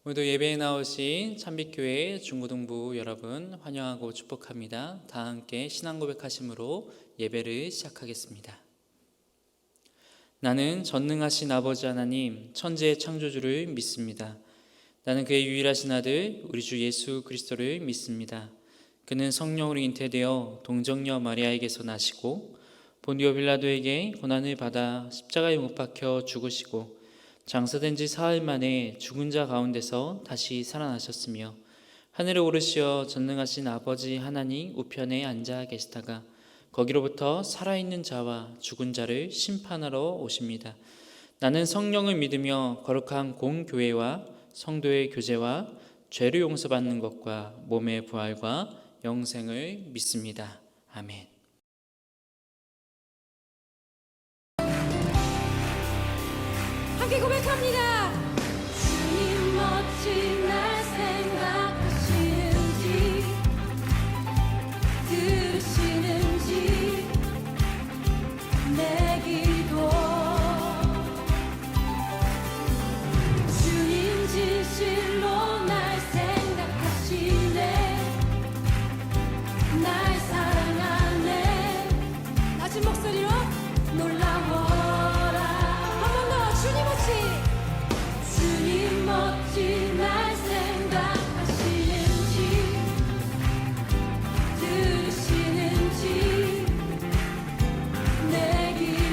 오늘도 예배에 나오신 참빛교회 중고등부 여러분 환영하고 축복합니다. 다 함께 신앙 고백하심으로 예배를 시작하겠습니다. 나는 전능하신 아버지 하나님 천지의 창조주를 믿습니다. 나는 그의 유일하신 아들 우리 주 예수 그리스도를 믿습니다. 그는 성령으로 잉태되어 동정녀 마리아에게서 나시고 본디오 빌라도에게 고난을 받아 십자가에 못 박혀 죽으시고 장사된 지 사흘 만에 죽은 자 가운데서 다시 살아나셨으며 하늘에 오르시어 전능하신 아버지 하나님 우편에 앉아 계시다가 거기로부터 살아있는 자와 죽은 자를 심판하러 오십니다. 나는 성령을 믿으며 거룩한 공교회와 성도의 교제와 죄를 용서받는 것과 몸의 부활과 영생을 믿습니다. 아멘. 함께 고백합니다. 주님 멋진 날 생각하시는지 들으시는지 내 기도 주님 진실로 날 생각하시네 날 사랑하네 낮은 목소리로 놀라워라 주님 멋진 날 생각하시는지 들으시는지 내 길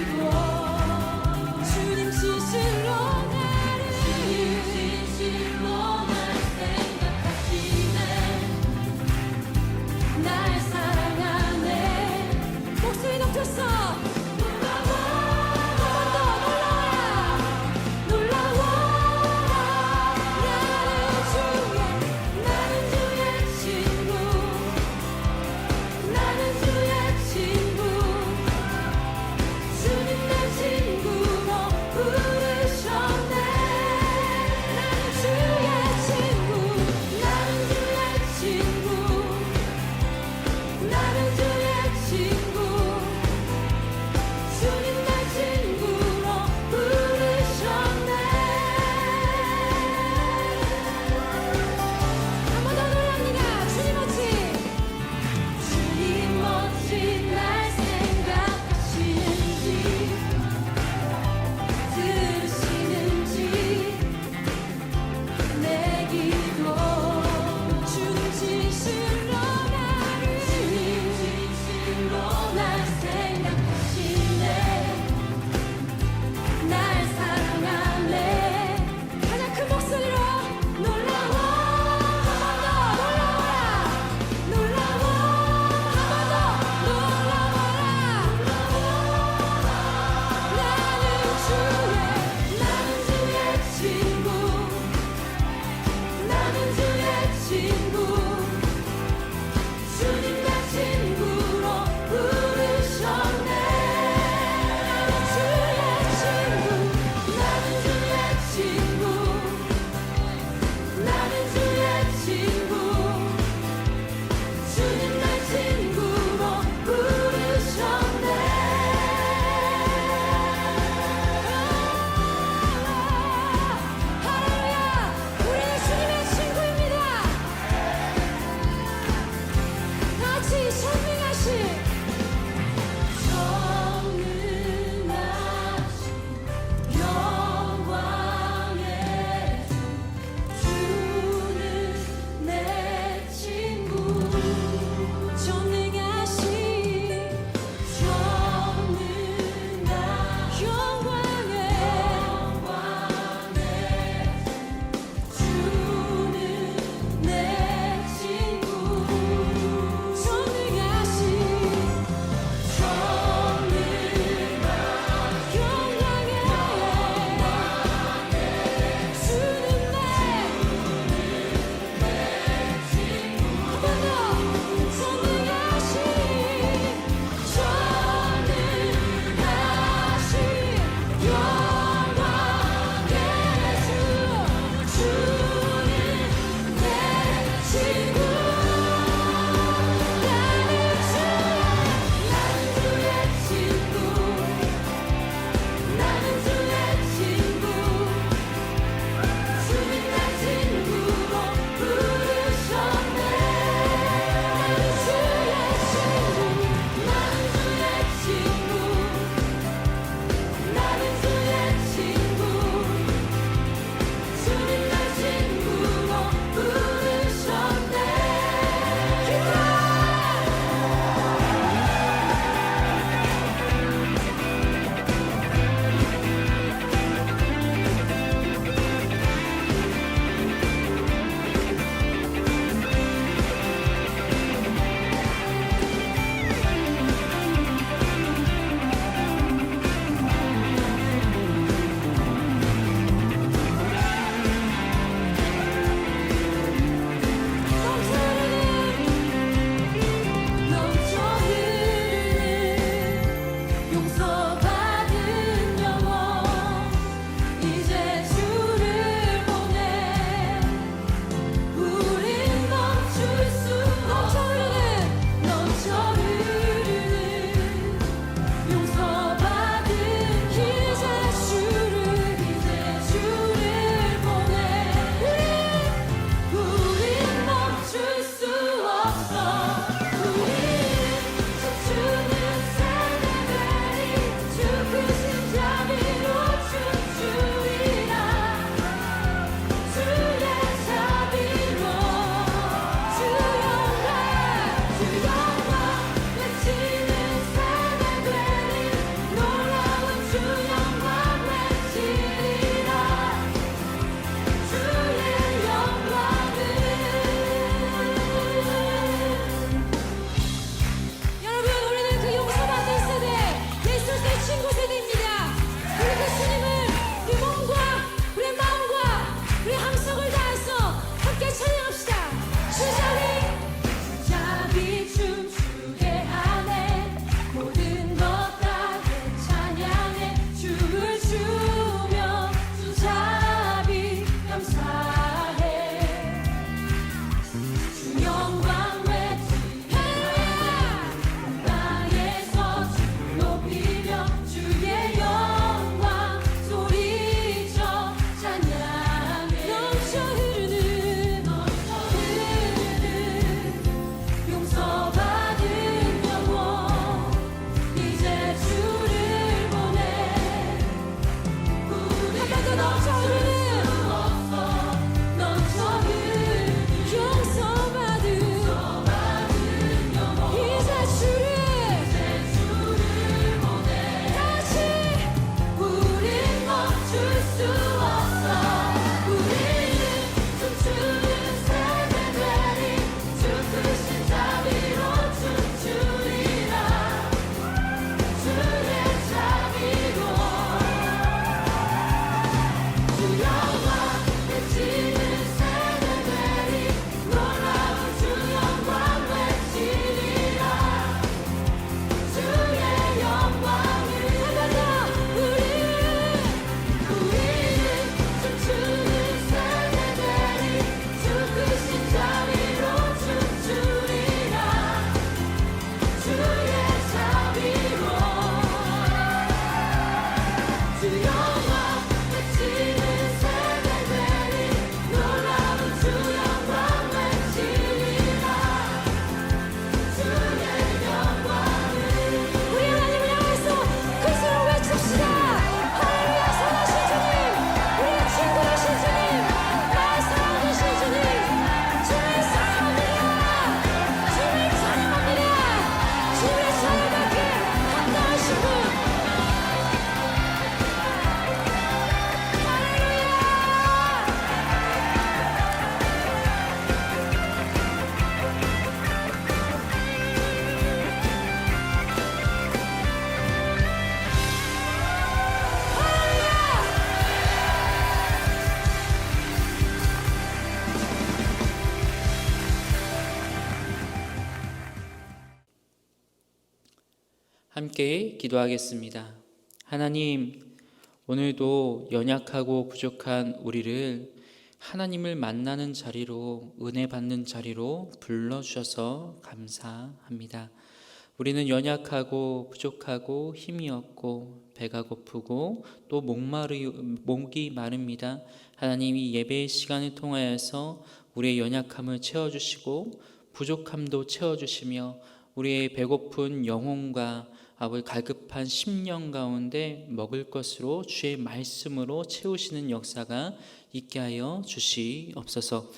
함께 기도하겠습니다. 하나님, 오늘도 연약하고 부족한 우리를 하나님을 만나는 자리로, 은혜 받는 자리로 불러주셔서 감사합니다. 우리는 연약하고 부족하고 힘이 없고 배가 고프고 또 목이 마릅니다. 하나님이 예배의 시간을 통하여서 우리의 연약함을 채워주시고 부족함도 채워주시며 우리의 배고픈 영혼과 아버지 갈급한 심령 가운데 먹을 것으로 주의 말씀으로 채우시는 역사가 있게 하여 주시옵소서.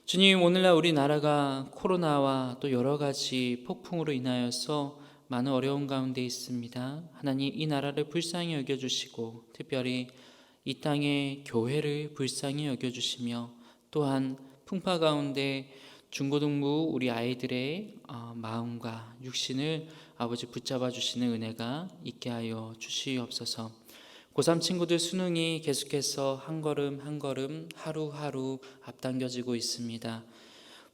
주님, 오늘날 우리나라가 코로나와 또 여러 가지 폭풍으로 인하여서 많은 어려운 가운데 있습니다. 하나님, 이 나라를 불쌍히 여겨주시고 특별히 이 땅의 교회를 불쌍히 여겨주시며 또한 풍파 가운데 중고등부 우리 아이들의 마음과 육신을 아버지 붙잡아 주시는 은혜가 있게 하여 주시옵소서. 고3 친구들 수능이 계속해서 한 걸음 한 걸음 하루하루 앞당겨지고 있습니다.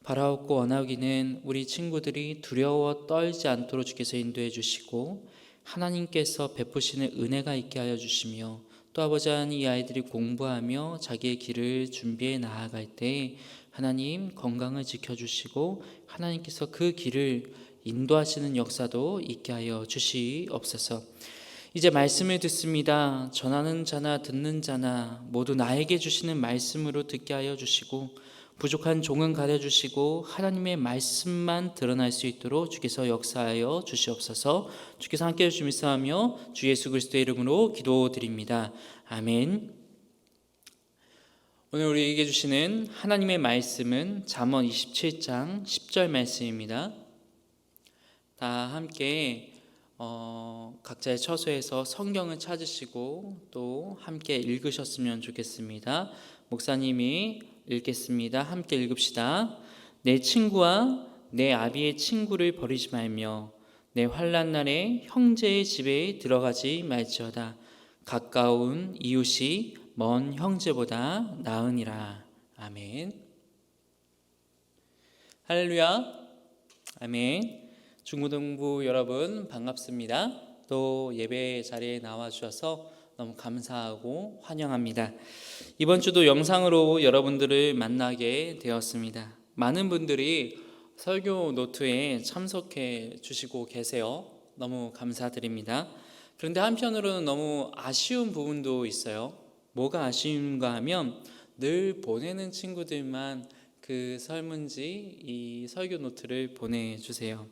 바라옵고 원하기는 우리 친구들이 두려워 떨지 않도록 주께서 인도해 주시고 하나님께서 베푸시는 은혜가 있게 하여 주시며 또 아버지 하나님, 이 아이들이 공부하며 자기의 길을 준비해 나아갈 때 하나님 건강을 지켜주시고 하나님께서 그 길을 인도하시는 역사도 있게 하여 주시옵소서. 이제 말씀을 듣습니다. 전하는 자나 듣는 자나 모두 나에게 주시는 말씀으로 듣게 하여 주시고 부족한 종은 가려주시고 하나님의 말씀만 드러날 수 있도록 주께서 역사하여 주시옵소서. 주께서 함께해 주시며 주 예수 그리스도의 이름으로 기도드립니다. 아멘. 오늘 우리에게 주시는 하나님의 말씀은 잠언 27장 10절 말씀입니다. 다 함께 각자의 처소에서 성경을 찾으시고 또 함께 읽으셨으면 좋겠습니다. 목사님이 읽겠습니다. 함께 읽읍시다. 내 친구와 내 아비의 친구를 버리지 말며 내 환난 날에 형제의 집에 들어가지 말지어다. 가까운 이웃이 먼 형제보다 나으니라. 아멘. 할렐루야. 아멘. 중고등부 여러분 반갑습니다. 또 예배 자리에 나와 주셔서 너무 감사하고 환영합니다. 이번 주도 영상으로 여러분들을 만나게 되었습니다. 많은 분들이 설교 노트에 참석해 주시고 계세요. 너무 감사드립니다. 그런데 한편으로는 너무 아쉬운 부분도 있어요. 뭐가 아쉬운가 하면 늘 보내는 친구들만 그 설문지, 이 설교 노트를 보내주세요.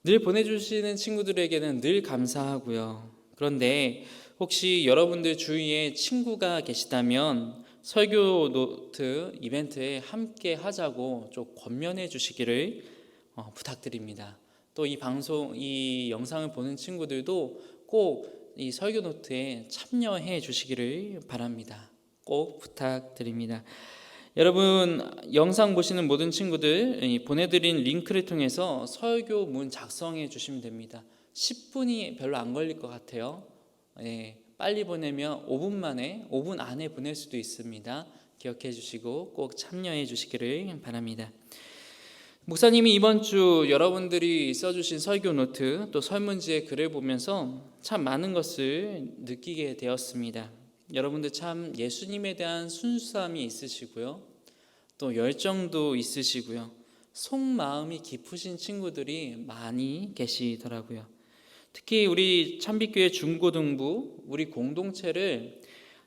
늘 보내주시는 친구들에게는 늘 감사하고요. 그런데 혹시 여러분들 주위에 친구가 계시다면 설교 노트 이벤트에 함께 하자고 좀 권면해 주시기를 부탁드립니다. 또 이 영상을 보는 친구들도 꼭 이 설교 노트에 참여해 주시기를 바랍니다. 꼭 부탁드립니다. 여러분, 영상 보시는 모든 친구들 보내드린 링크를 통해서 설교문 작성해 주시면 됩니다. 10분이 별로 안 걸릴 것 같아요. 빨리 보내면 5분 안에 보낼 수도 있습니다. 기억해 주시고 꼭 참여해 주시기를 바랍니다. 목사님이 이번 주 여러분들이 써주신 설교 노트 또 설문지의 글을 보면서 참 많은 것을 느끼게 되었습니다. 여러분들 참 예수님에 대한 순수함이 있으시고요. 또 열정도 있으시고요. 속마음이 깊으신 친구들이 많이 계시더라고요. 특히 우리 참빛교회 중고등부 우리 공동체를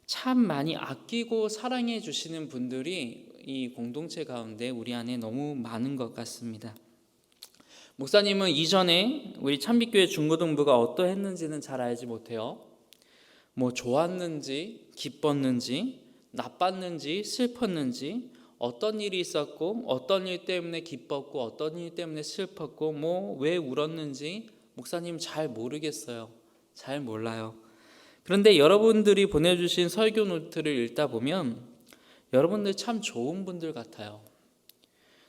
참 많이 아끼고 사랑해 주시는 분들이 이 공동체 가운데 우리 안에 너무 많은 것 같습니다. 목사님은 이전에 우리 참빛교회 중고등부가 어떠했는지는 잘 알지 못해요. 뭐 좋았는지 기뻤는지 나빴는지 슬펐는지 어떤 일이 있었고 어떤 일 때문에 기뻤고 어떤 일 때문에 슬펐고 뭐 왜 울었는지 목사님 잘 모르겠어요. 잘 몰라요. 그런데 여러분들이 보내주신 설교 노트를 읽다 보면 여러분들 참 좋은 분들 같아요.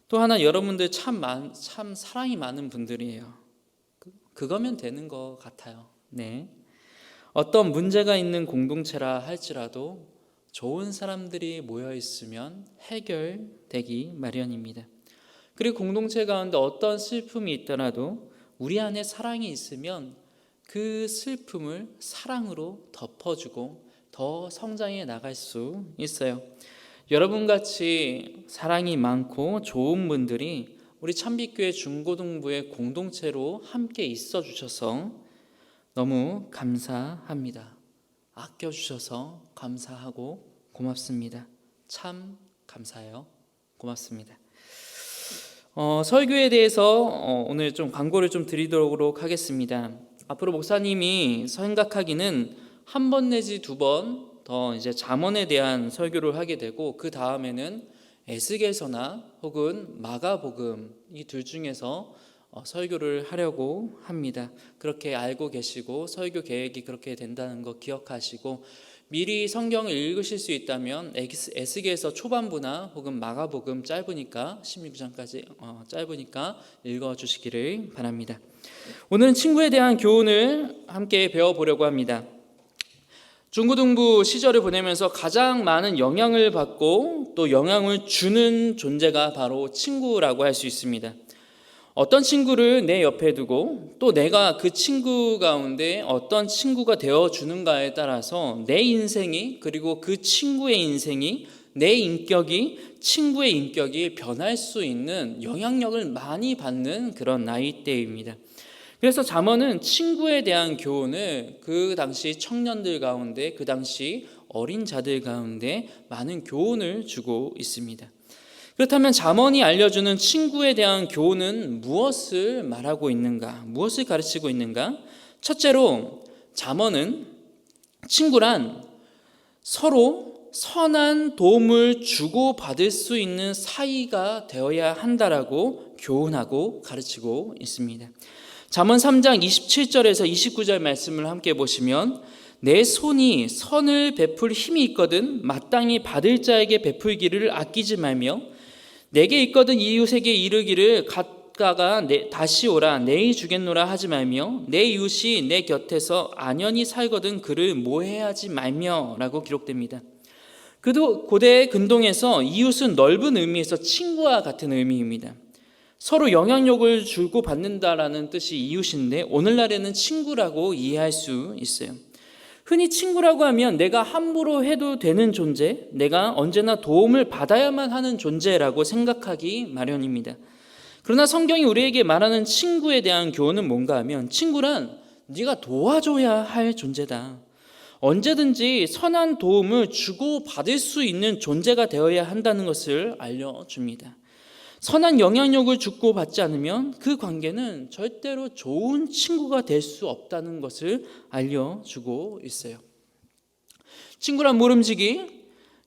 또 하나 여러분들 참 사랑이 많은 분들이에요. 그거면 되는 것 같아요. 네. 어떤 문제가 있는 공동체라 할지라도 좋은 사람들이 모여 있으면 해결되기 마련입니다. 그리고 공동체 가운데 어떤 슬픔이 있더라도 우리 안에 사랑이 있으면 그 슬픔을 사랑으로 덮어주고 더 성장해 나갈 수 있어요. 여러분같이 사랑이 많고 좋은 분들이 우리 참빛교회 중고등부의 공동체로 함께 있어 주셔서 너무 감사합니다. 아껴주셔서 감사하고 고맙습니다. 참 감사해요. 고맙습니다. 설교에 대해서 오늘 좀 광고를 좀 드리도록 하겠습니다. 앞으로 목사님이 생각하기는 한 번 내지 두 번 더 이제 잠언에 대한 설교를 하게 되고, 그 다음에는 에스겔서나 혹은 마가복음 이 둘 중에서 설교를 하려고 합니다. 그렇게 알고 계시고 설교 계획이 그렇게 된다는 거 기억하시고, 미리 성경을 읽으실 수 있다면 에스겔서 초반부나 혹은 마가복음 짧으니까 16장까지 짧으니까 읽어주시기를 바랍니다. 오늘은 친구에 대한 교훈을 함께 배워보려고 합니다. 중고등부 시절을 보내면서 가장 많은 영향을 받고 또 영향을 주는 존재가 바로 친구라고 할 수 있습니다. 어떤 친구를 내 옆에 두고 또 내가 그 친구 가운데 어떤 친구가 되어주는가에 따라서 내 인생이, 그리고 그 친구의 인생이, 내 인격이, 친구의 인격이 변할 수 있는 영향력을 많이 받는 그런 나이대입니다. 그래서 잠언은 친구에 대한 교훈을 그 당시 청년들 가운데, 그 당시 어린 자들 가운데 많은 교훈을 주고 있습니다. 그렇다면 잠언이 알려주는 친구에 대한 교훈은 무엇을 말하고 있는가? 무엇을 가르치고 있는가? 첫째로 잠언은 친구란 서로 선한 도움을 주고받을 수 있는 사이가 되어야 한다라고 교훈하고 가르치고 있습니다. 잠언 3장 27절에서 29절 말씀을 함께 보시면, 내 손이 선을 베풀 힘이 있거든 마땅히 받을 자에게 베풀기를 아끼지 말며, 내게 있거든 이웃에게 이르기를 갔다가 다시 오라 내일 주겠노라 하지 말며, 내 이웃이 내 곁에서 안연히 살거든 그를 모해하지 말며 라고 기록됩니다. 그도 고대 근동에서 이웃은 넓은 의미에서 친구와 같은 의미입니다. 서로 영향력을 주고 받는다라는 뜻이 이웃인데, 오늘날에는 친구라고 이해할 수 있어요. 흔히 친구라고 하면 내가 함부로 해도 되는 존재, 내가 언제나 도움을 받아야만 하는 존재라고 생각하기 마련입니다. 그러나 성경이 우리에게 말하는 친구에 대한 교훈은 뭔가 하면, 친구란 네가 도와줘야 할 존재다. 언제든지 선한 도움을 주고받을 수 있는 존재가 되어야 한다는 것을 알려줍니다. 선한 영향력을 주고받지 않으면 그 관계는 절대로 좋은 친구가 될 수 없다는 것을 알려주고 있어요. 친구란 모름지기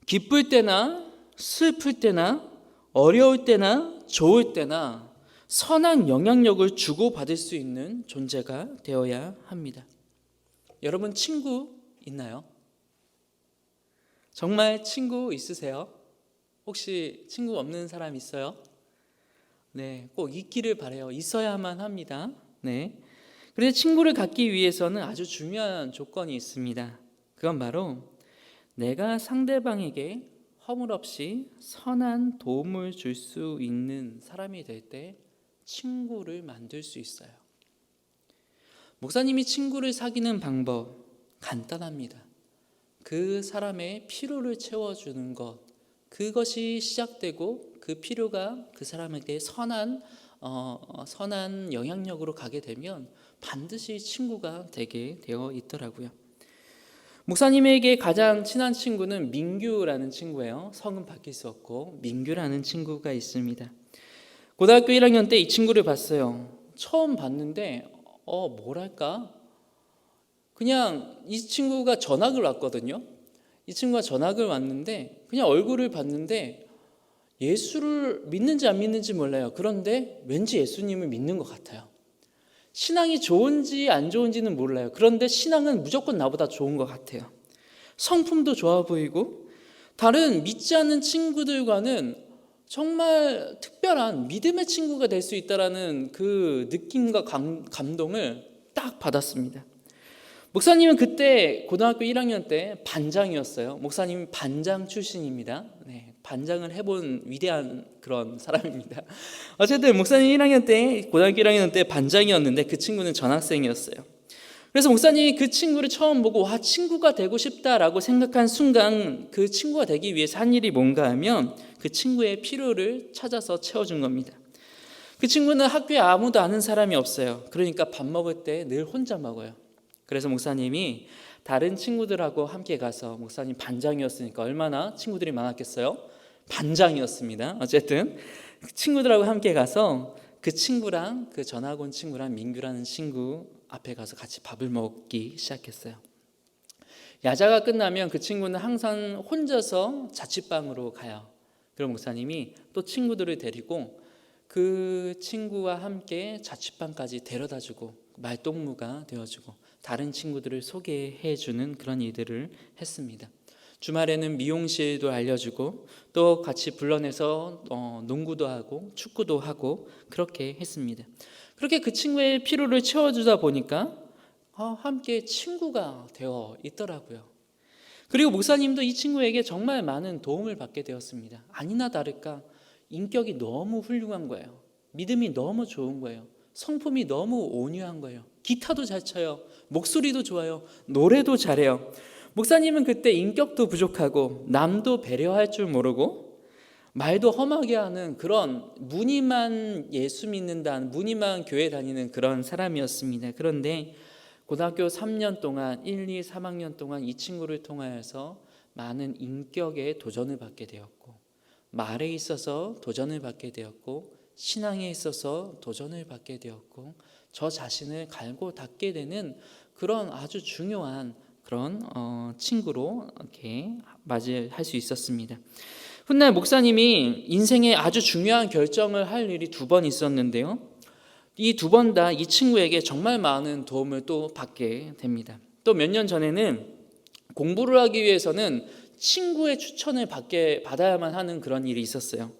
기쁠 때나 슬플 때나 어려울 때나 좋을 때나 선한 영향력을 주고받을 수 있는 존재가 되어야 합니다. 여러분 친구 있나요? 정말 친구 있으세요? 혹시 친구 없는 사람 있어요? 네, 꼭 있기를 바라요. 있어야만 합니다. 네. 그래서 친구를 갖기 위해서는 아주 중요한 조건이 있습니다. 그건 바로 내가 상대방에게 허물없이 선한 도움을 줄 수 있는 사람이 될 때 친구를 만들 수 있어요. 목사님이 친구를 사귀는 방법 간단합니다. 그 사람의 필요를 채워주는 것, 그것이 시작되고 그 필요가 그 사람에게 선한 영향력으로 가게 되면 반드시 친구가 되게 되어 있더라고요. 목사님에게 가장 친한 친구는 민규라는 친구예요. 성은 바뀔 수 없고 민규라는 친구가 있습니다. 고등학교 1학년 때 이 친구를 봤어요. 처음 봤는데 뭐랄까 그냥 이 친구가 전학을 왔거든요. 이 친구가 전학을 왔는데 그냥 얼굴을 봤는데 예수를 믿는지 안 믿는지 몰라요. 그런데 왠지 예수님을 믿는 것 같아요. 신앙이 좋은지 안 좋은지는 몰라요. 그런데 신앙은 무조건 나보다 좋은 것 같아요. 성품도 좋아 보이고 다른 믿지 않는 친구들과는 정말 특별한 믿음의 친구가 될 수 있다는 그 느낌과 감동을 딱 받았습니다. 목사님은 그때 고등학교 1학년 때 반장이었어요. 목사님은 반장 출신입니다. 네, 반장을 해본 위대한 그런 사람입니다. 어쨌든 목사님 1학년 때, 고등학교 1학년 때 반장이었는데 그 친구는 전학생이었어요. 그래서 목사님이 그 친구를 처음 보고 와, 친구가 되고 싶다라고 생각한 순간 그 친구가 되기 위해서 한 일이 뭔가 하면 그 친구의 필요를 찾아서 채워준 겁니다. 그 친구는 학교에 아무도 아는 사람이 없어요. 그러니까 밥 먹을 때 늘 혼자 먹어요. 그래서 목사님이 다른 친구들하고 함께 가서, 목사님 반장이었으니까 얼마나 친구들이 많았겠어요? 반장이었습니다. 어쨌든 친구들하고 함께 가서 그 친구랑, 그 전학온 친구랑 민규라는 친구 앞에 가서 같이 밥을 먹기 시작했어요. 야자가 끝나면 그 친구는 항상 혼자서 자취방으로 가요. 그럼 목사님이 또 친구들을 데리고 그 친구와 함께 자취방까지 데려다주고 말동무가 되어주고 다른 친구들을 소개해주는 그런 일들을 했습니다. 주말에는 미용실도 알려주고 또 같이 불러내서 농구도 하고 축구도 하고 그렇게 했습니다. 그렇게 그 친구의 필요를 채워주다 보니까 함께 친구가 되어 있더라고요. 그리고 목사님도 이 친구에게 정말 많은 도움을 받게 되었습니다. 아니나 다를까 인격이 너무 훌륭한 거예요. 믿음이 너무 좋은 거예요. 성품이 너무 온유한 거예요. 기타도 잘 쳐요. 목소리도 좋아요. 노래도 잘해요. 목사님은 그때 인격도 부족하고 남도 배려할 줄 모르고 말도 험하게 하는 그런 무늬만 예수 믿는다는, 무늬만 교회 다니는 그런 사람이었습니다. 그런데 고등학교 3년 동안 1, 2, 3학년 동안 이 친구를 통하여서 많은 인격에 도전을 받게 되었고, 말에 있어서 도전을 받게 되었고, 신앙에 있어서 도전을 받게 되었고, 저 자신을 갈고 닦게 되는 그런 아주 중요한 그런 친구로 이렇게 맞이할 수 있었습니다. 훗날 목사님이 인생에 아주 중요한 결정을 할 일이 2번 있었는데요. 이 2번 다 이 친구에게 정말 많은 도움을 또 받게 됩니다. 또 몇 년 전에는 공부를 하기 위해서는 친구의 추천을 받아야만 하는 그런 일이 있었어요.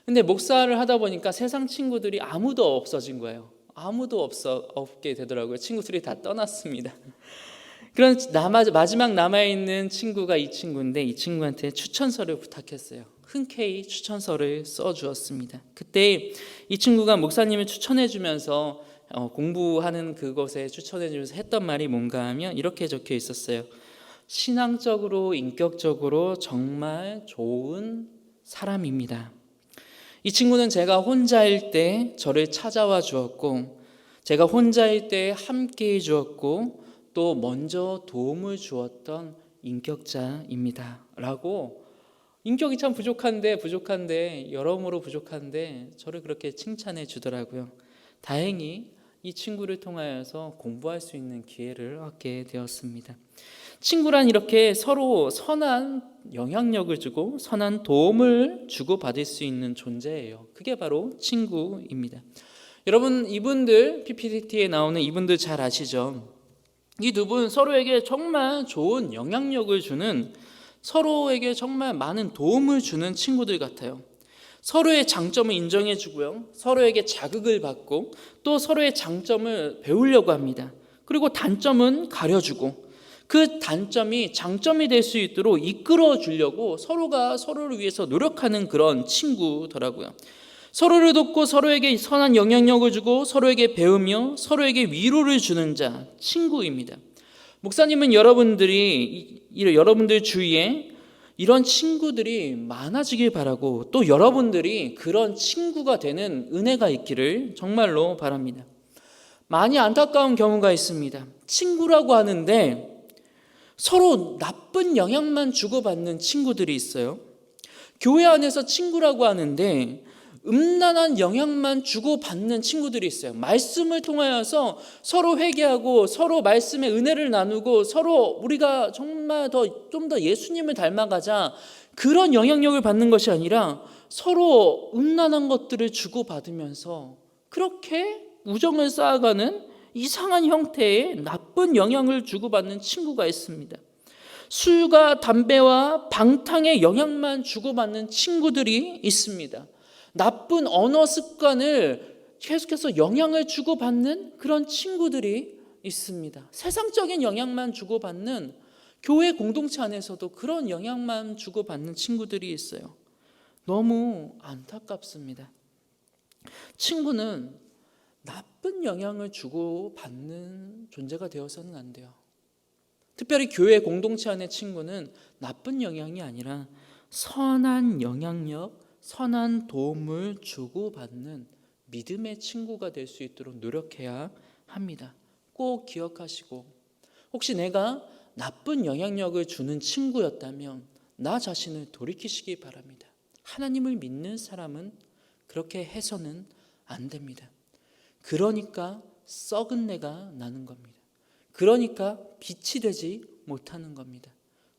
근데 목사를 하다 보니까 세상 친구들이 아무도 없어진 거예요. 아무도 없게 되더라고요. 친구들이 다 떠났습니다. 그런 마지막 남아있는 친구가 이 친구인데, 이 친구한테 추천서를 부탁했어요. 흔쾌히 추천서를 써주었습니다. 그때 이 친구가 목사님을 추천해주면서 공부하는 그것에 추천해주면서 했던 말이 뭔가 하면 이렇게 적혀 있었어요. 신앙적으로, 인격적으로 정말 좋은 사람입니다. 이 친구는 제가 혼자일 때 저를 찾아와 주었고, 제가 혼자일 때 함께해 주었고, 또 먼저 도움을 주었던 인격자입니다 라고, 인격이 참 부족한데 여러모로 부족한데 저를 그렇게 칭찬해 주더라고요. 다행히 이 친구를 통하여서 공부할 수 있는 기회를 얻게 되었습니다. 친구란 이렇게 서로 선한 영향력을 주고 선한 도움을 주고받을 수 있는 존재예요. 그게 바로 친구입니다. 여러분, 이분들 PPT에 나오는 이분들 잘 아시죠? 이 2분 서로에게 정말 좋은 영향력을 주는, 서로에게 정말 많은 도움을 주는 친구들 같아요. 서로의 장점을 인정해 주고요, 서로에게 자극을 받고 또 서로의 장점을 배우려고 합니다. 그리고 단점은 가려주고 그 단점이 장점이 될 수 있도록 이끌어 주려고 서로가 서로를 위해서 노력하는 그런 친구더라고요. 서로를 돕고 서로에게 선한 영향력을 주고 서로에게 배우며 서로에게 위로를 주는 자, 친구입니다. 목사님은 여러분들 주위에 이런 친구들이 많아지길 바라고, 또 여러분들이 그런 친구가 되는 은혜가 있기를 정말로 바랍니다. 많이 안타까운 경우가 있습니다. 친구라고 하는데 서로 나쁜 영향만 주고받는 친구들이 있어요. 교회 안에서 친구라고 하는데 음란한 영향만 주고받는 친구들이 있어요. 말씀을 통하여서 서로 회개하고 서로 말씀의 은혜를 나누고 서로 우리가 정말 좀 더 예수님을 닮아가자, 그런 영향력을 받는 것이 아니라 서로 음란한 것들을 주고받으면서 그렇게 우정을 쌓아가는 이상한 형태의 나쁜 영향을 주고받는 친구가 있습니다. 술과 담배와 방탕의 영향만 주고받는 친구들이 있습니다. 나쁜 언어 습관을 계속해서 영향을 주고받는 그런 친구들이 있습니다. 세상적인 영향만 주고받는, 교회 공동체 안에서도 그런 영향만 주고받는 친구들이 있어요. 너무 안타깝습니다. 친구는 나쁜 영향을 주고받는 존재가 되어서는 안 돼요. 특별히 교회 공동체 안의 친구는 나쁜 영향이 아니라 선한 영향력, 선한 도움을 주고받는 믿음의 친구가 될 수 있도록 노력해야 합니다. 꼭 기억하시고, 혹시 내가 나쁜 영향력을 주는 친구였다면 나 자신을 돌이키시기 바랍니다. 하나님을 믿는 사람은 그렇게 해서는 안 됩니다. 그러니까 썩은 내가 나는 겁니다. 그러니까 빛이 되지 못하는 겁니다.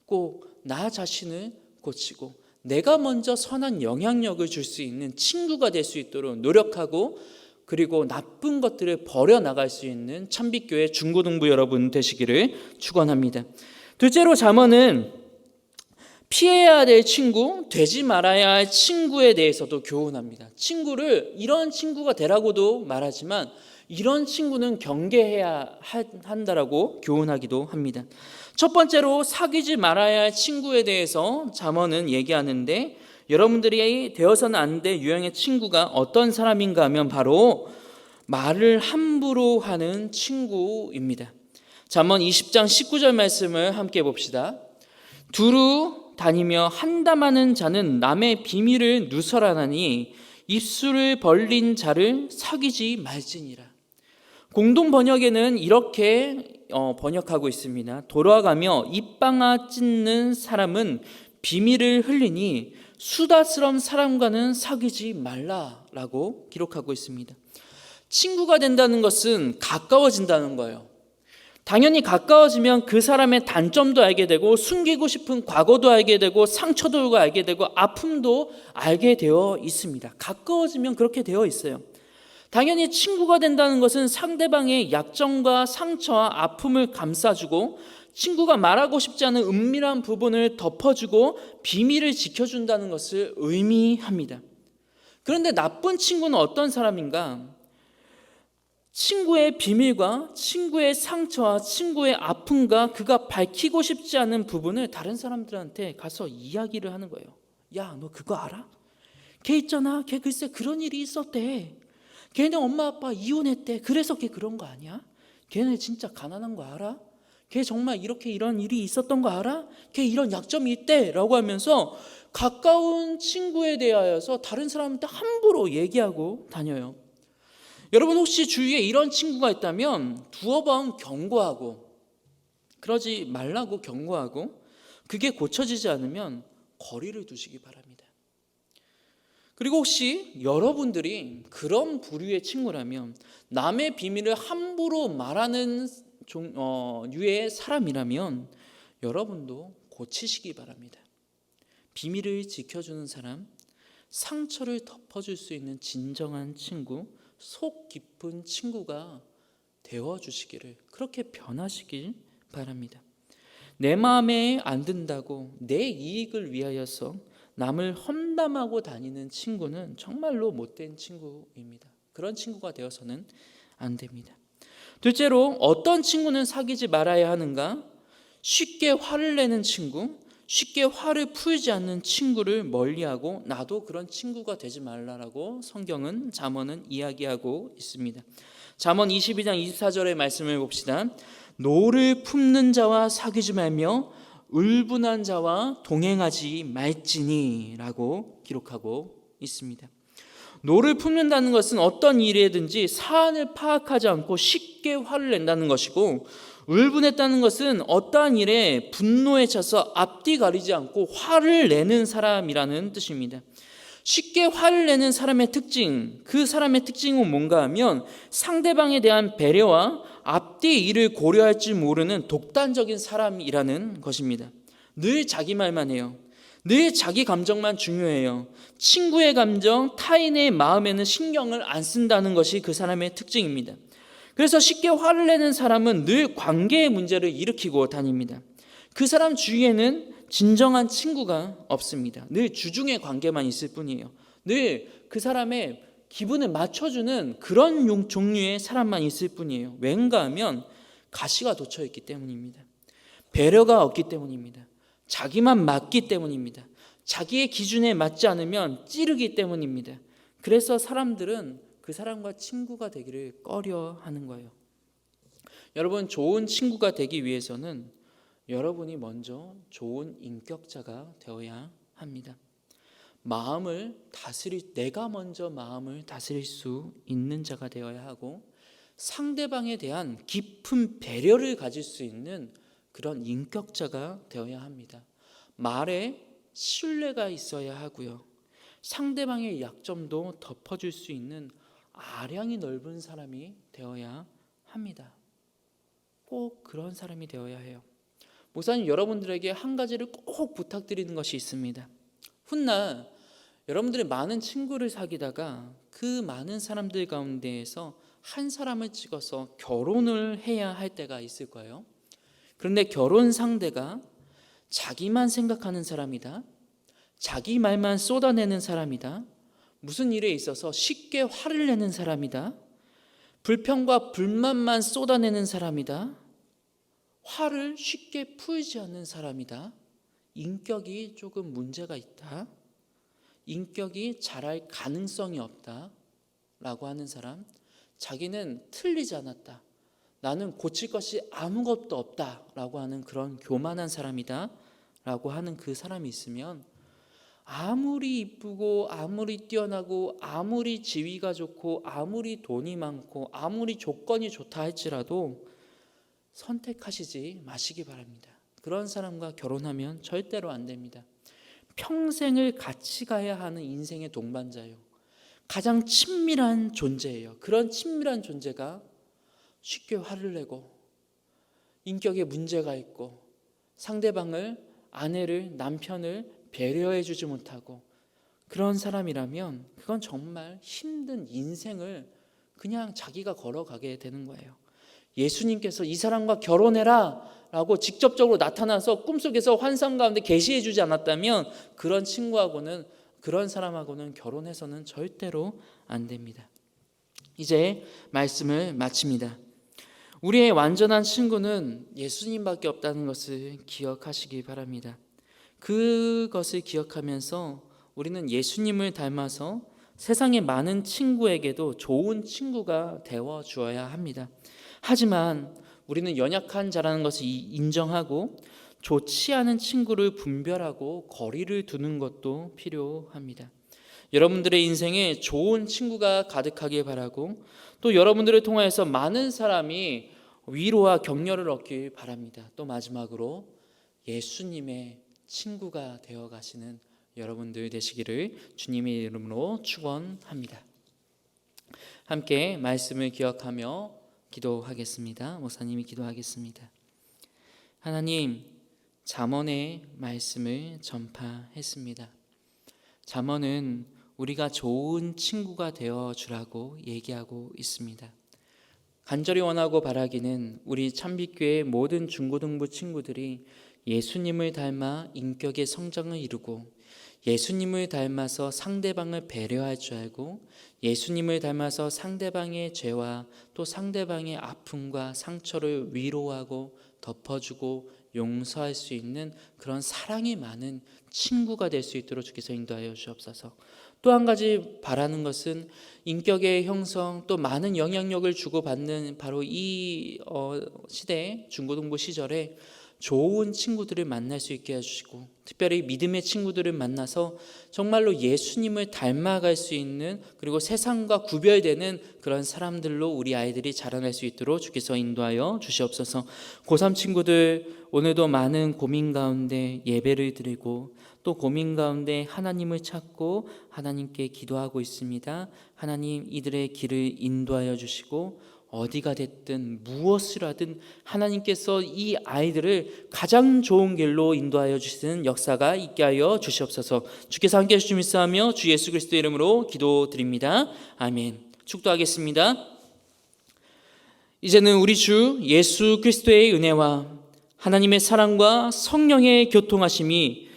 꼭 나 자신을 고치고 내가 먼저 선한 영향력을 줄 수 있는 친구가 될 수 있도록 노력하고, 그리고 나쁜 것들을 버려나갈 수 있는 참빛교회 중고등부 여러분 되시기를 축원합니다. 둘째로 잠언은 피해야 될 친구, 되지 말아야 할 친구에 대해서도 교훈합니다. 친구를 이런 친구가 되라고도 말하지만 이런 친구는 경계해야 한다라고 교훈하기도 합니다. 첫 번째로 사귀지 말아야 할 친구에 대해서 잠언은 얘기하는데, 여러분들이 되어서는 안 될 유형의 친구가 어떤 사람인가 하면 바로 말을 함부로 하는 친구입니다. 잠언 20장 19절 말씀을 함께 봅시다. 두루 다니며 한담하는 자는 남의 비밀을 누설하나니 입술을 벌린 자를 사귀지 말지니라. 공동 번역에는 이렇게 번역하고 있습니다. 돌아가며 입방아 찢는 사람은 비밀을 흘리니 수다스러운 사람과는 사귀지 말라라고 기록하고 있습니다. 친구가 된다는 것은 가까워진다는 거예요. 당연히 가까워지면 그 사람의 단점도 알게 되고 숨기고 싶은 과거도 알게 되고 상처도 알게 되고 아픔도 알게 되어 있습니다. 가까워지면 그렇게 되어 있어요. 당연히 친구가 된다는 것은 상대방의 약점과 상처와 아픔을 감싸주고 친구가 말하고 싶지 않은 은밀한 부분을 덮어주고 비밀을 지켜준다는 것을 의미합니다. 그런데 나쁜 친구는 어떤 사람인가? 친구의 비밀과 친구의 상처와 친구의 아픔과 그가 밝히고 싶지 않은 부분을 다른 사람들한테 가서 이야기를 하는 거예요. 야, 너 그거 알아? 걔 있잖아. 걔 글쎄 그런 일이 있었대. 걔네 엄마 아빠 이혼했대. 그래서 걔 그런 거 아니야? 걔네 진짜 가난한 거 알아? 걔 정말 이렇게 이런 일이 있었던 거 알아? 걔 이런 약점이 있대 라고 하면서 가까운 친구에 대하여서 다른 사람한테 함부로 얘기하고 다녀요. 여러분 혹시 주위에 이런 친구가 있다면 두어 번 경고하고, 그러지 말라고 경고하고, 그게 고쳐지지 않으면 거리를 두시기 바랍니다. 그리고 혹시 여러분들이 그런 부류의 친구라면, 남의 비밀을 함부로 말하는 유의 사람이라면 여러분도 고치시기 바랍니다. 비밀을 지켜주는 사람, 상처를 덮어줄 수 있는 진정한 친구, 속 깊은 친구가 되어주시기를, 그렇게 변하시길 바랍니다. 내 마음에 안 든다고 내 이익을 위하여서 남을 험담하고 다니는 친구는 정말로 못된 친구입니다. 그런 친구가 되어서는 안 됩니다. 둘째로 어떤 친구는 사귀지 말아야 하는가? 쉽게 화를 내는 친구, 쉽게 화를 풀지 않는 친구를 멀리하고 나도 그런 친구가 되지 말라라고 성경은 잠언은 이야기하고 있습니다. 잠언 22장 24절의 말씀을 봅시다. 노를 품는 자와 사귀지 말며 울분한 자와 동행하지 말지니 라고 기록하고 있습니다. 노를 품는다는 것은 어떤 일이든지 사안을 파악하지 않고 쉽게 화를 낸다는 것이고, 울분했다는 것은 어떠한 일에 분노에 차서 앞뒤 가리지 않고 화를 내는 사람이라는 뜻입니다. 쉽게 화를 내는 사람의 특징, 그 사람의 특징은 뭔가 하면 상대방에 대한 배려와 앞뒤 일을 고려할 줄 모르는 독단적인 사람이라는 것입니다. 늘 자기 말만 해요. 늘 자기 감정만 중요해요. 친구의 감정, 타인의 마음에는 신경을 안 쓴다는 것이 그 사람의 특징입니다. 그래서 쉽게 화를 내는 사람은 늘 관계의 문제를 일으키고 다닙니다. 그 사람 주위에는 진정한 친구가 없습니다. 늘 주중의 관계만 있을 뿐이에요. 늘 그 사람의 기분을 맞춰주는 그런 종류의 사람만 있을 뿐이에요. 왠가 하면 가시가 돋쳐있기 때문입니다. 배려가 없기 때문입니다. 자기만 맞기 때문입니다. 자기의 기준에 맞지 않으면 찌르기 때문입니다. 그래서 사람들은 그 사람과 친구가 되기를 꺼려하는 거예요. 여러분, 좋은 친구가 되기 위해서는 여러분이 먼저 좋은 인격자가 되어야 합니다. 내가 먼저 마음을 다스릴 수 있는 자가 되어야 하고, 상대방에 대한 깊은 배려를 가질 수 있는 그런 인격자가 되어야 합니다. 말에 신뢰가 있어야 하고요. 상대방의 약점도 덮어줄 수 있는 아량이 넓은 사람이 되어야 합니다. 꼭 그런 사람이 되어야 해요. 목사님, 여러분들에게 한 가지를 꼭 부탁드리는 것이 있습니다. 훗날 여러분들이 많은 친구를 사귀다가 그 많은 사람들 가운데에서 한 사람을 찍어서 결혼을 해야 할 때가 있을 거예요. 그런데 결혼 상대가 자기만 생각하는 사람이다, 자기 말만 쏟아내는 사람이다, 무슨 일에 있어서 쉽게 화를 내는 사람이다, 불평과 불만만 쏟아내는 사람이다, 화를 쉽게 풀지 않는 사람이다, 인격이 조금 문제가 있다, 인격이 자랄 가능성이 없다 라고 하는 사람, 자기는 틀리지 않았다, 나는 고칠 것이 아무것도 없다 라고 하는 그런 교만한 사람이다 라고 하는 그 사람이 있으면, 아무리 이쁘고 아무리 뛰어나고 아무리 지위가 좋고 아무리 돈이 많고 아무리 조건이 좋다 할지라도 선택하시지 마시기 바랍니다. 그런 사람과 결혼하면 절대로 안 됩니다. 평생을 같이 가야 하는 인생의 동반자예요. 가장 친밀한 존재예요. 그런 친밀한 존재가 쉽게 화를 내고 인격에 문제가 있고 상대방을, 아내를, 남편을 배려해 주지 못하고 그런 사람이라면 그건 정말 힘든 인생을 그냥 자기가 걸어가게 되는 거예요. 예수님께서 이 사람과 결혼해라 라고 직접적으로 나타나서 꿈속에서 환상 가운데 계시해 주지 않았다면 그런 친구하고는, 그런 사람하고는 결혼해서는 절대로 안 됩니다. 이제 말씀을 마칩니다. 우리의 완전한 친구는 예수님밖에 없다는 것을 기억하시기 바랍니다. 그것을 기억하면서 우리는 예수님을 닮아서 세상의 많은 친구에게도 좋은 친구가 되어 주어야 합니다. 하지만 우리는 연약한 자라는 것을 인정하고 좋지 않은 친구를 분별하고 거리를 두는 것도 필요합니다. 여러분들의 인생에 좋은 친구가 가득하길 바라고, 또 여러분들을 통하여서 많은 사람이 위로와 격려를 얻길 바랍니다. 또 마지막으로 예수님의 친구가 되어 가시는 여러분들 되시기를 주님의 이름으로 축원합니다. 함께 말씀을 기억하며 기도하겠습니다. 목사님이 기도하겠습니다. 하나님, 잠언의 말씀을 전파했습니다. 잠언은 우리가 좋은 친구가 되어 주라고 얘기하고 있습니다. 간절히 원하고 바라기는 우리 참빛교회 모든 중고등부 친구들이 예수님을 닮아 인격의 성장을 이루고, 예수님을 닮아서 상대방을 배려할 줄 알고, 예수님을 닮아서 상대방의 죄와 또 상대방의 아픔과 상처를 위로하고 덮어주고 용서할 수 있는 그런 사랑이 많은 친구가 될 수 있도록 주께서 인도하여 주옵소서. 또 한 가지 바라는 것은 인격의 형성, 또 많은 영향력을 주고받는 바로 이 시대, 중고등부 시절에 좋은 친구들을 만날 수 있게 해주시고, 특별히 믿음의 친구들을 만나서 정말로 예수님을 닮아갈 수 있는, 그리고 세상과 구별되는 그런 사람들로 우리 아이들이 자라날 수 있도록 주께서 인도하여 주시옵소서. 고3 친구들, 오늘도 많은 고민 가운데 예배를 드리고 또 고민 가운데 하나님을 찾고 하나님께 기도하고 있습니다. 하나님, 이들의 길을 인도하여 주시고 어디가 됐든 무엇을 하든 하나님께서 이 아이들을 가장 좋은 길로 인도하여 주시는 역사가 있게 하여 주시옵소서. 주께서 함께 해주시며 믿사오며 주 예수 그리스도의 이름으로 기도드립니다. 아멘. 축도하겠습니다. 이제는 우리 주 예수 그리스도의 은혜와 하나님의 사랑과 성령의 교통하심이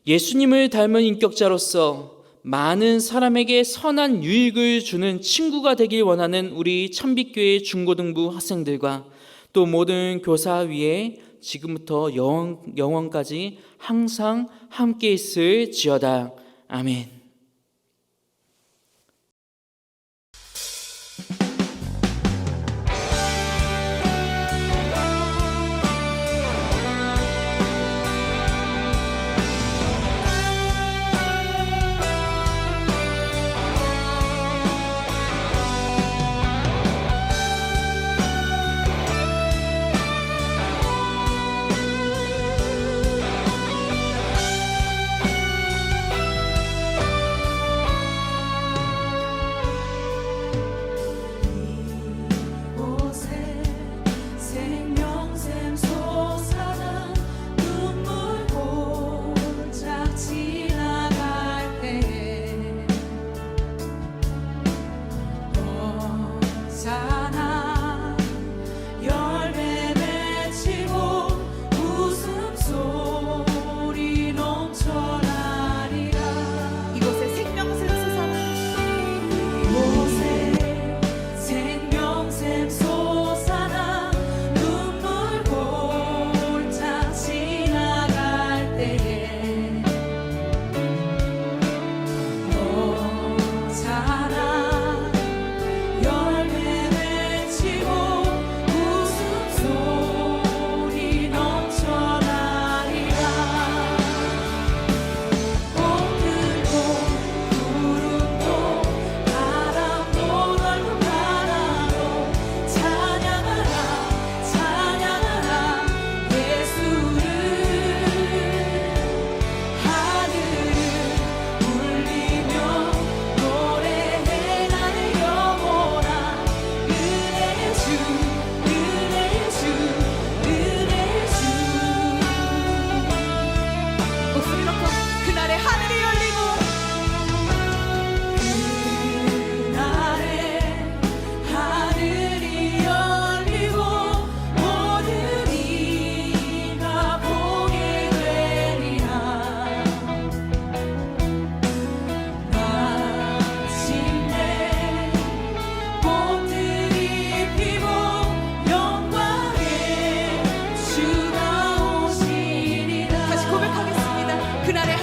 예수님을 닮은 인격자로서 많은 사람에게 선한 유익을 주는 친구가 되길 원하는 우리 참빛교회 중고등부 학생들과 또 모든 교사 위에 지금부터 영원까지 항상 함께 있을지어다. 아멘.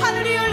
하늘이